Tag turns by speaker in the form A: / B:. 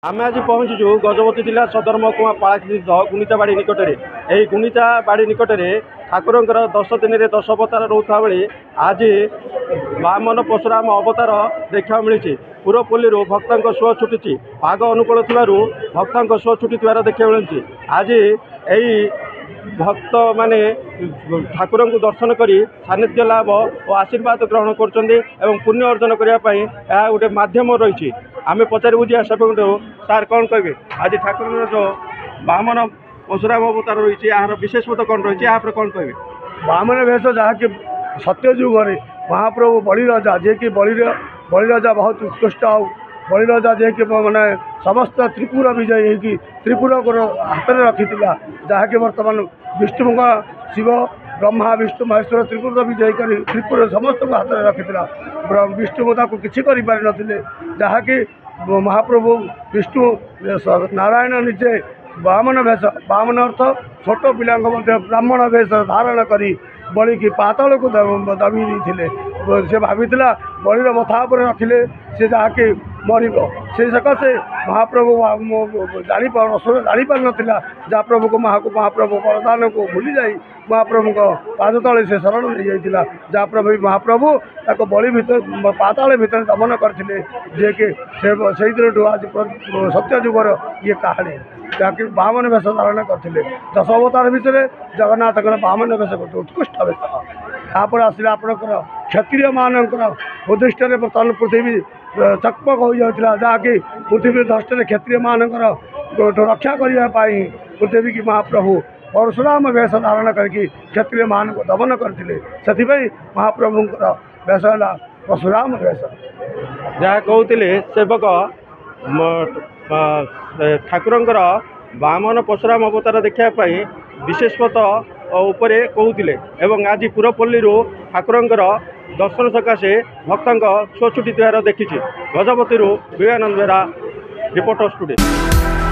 A: आम आज पहुँचु गजपति जिला सदर महकुमा पालास्थित गुणिचाबाड़ी निकट में यही गुणिचाबाड़ी निकट में ठाकुर 10 दिन में 10 अवतार रोता बेले आज वामन परशुराम अवतार देखा मिली पुरपल्ली भक्तों सुଅ छुटी पाग अनुकूल भक्तों सुଅ छुटी देखा मिली आज यही भक्त माने ठाकुर को दर्शन करी सानिध्य लाभ और आशीर्वाद ग्रहण कर पुण्य अर्जन करने यह गोटे मध्यम रही आम पचारि बुझे सेपट सार कौन कहे आज ठाकुर जो वामन परशुराम अवतार रही यार विशेषता कौन रही है कौन कहे
B: वामन वेश जहाँकि सत्य युगे महाप्रभु बलि राजा जे कि बलि राजा बहुत उत्कृष्ट आउ बलि राजा जे कि मैंने समस्त त्रिपुरा विजयी होगी त्रिपुरा को हाथ में रखी जहाँकि बर्तमान विष्णु शिव ब्रह्मा विष्णु महेश्वर त्रिपुरा विजयी कर त्रिपुरा समस्त को हाथ में रखी विष्णु को किसी कर जहाँकि महाप्रभु विष्णु नारायण निजे वामन वेश वामन अर्थ छोट पिला ब्राह्मण वेश धारण करी बलि की पाताल को दबी देते से भाई बलिर मथा रखिले से जहाँकि मर से सकाशे महाप्रभु जापार नाला जहाँ प्रभु को महाप्रभु वरदान को भूली जा महाप्रभु को पाद तले से शरण नहीं जाता जहाँ प्रभु महाप्रभु ताको बलि भीतर पाताल भीतर दमन करते जे कि से दिन आज सत्य युगर ये कहानी जहाँकि वामन वेश धारण करते 10 अवतार भितर जगन्नाथ वामन वेश गोटे उत्कृष्ट वेश तापर आसला आपणकर क्षत्रिय मानकर उद्दिष्ट बर्तमान पृथ्वी चकमक हो जाता जहाँकि पृथ्वी दृष्टि क्षत्रिय मानकर रक्षा करने पृथ्वी की महाप्रभु परशुराम वेश धारण करके क्षत्रिय मान को दमन करते से महाप्रभुंर वेश है परशुराम वेश
A: जहाँ कहते सेवक ठाकुर वामन परशुराम अवतार देखापी विशेषता उपरे कहते एवं आज पुरपल्ली ठाकुर दर्शन सकाशे भक्तों सुଅ छुटी देखी गजपति विवेकानंद बेहरा रिपोर्टर स्टूडियो।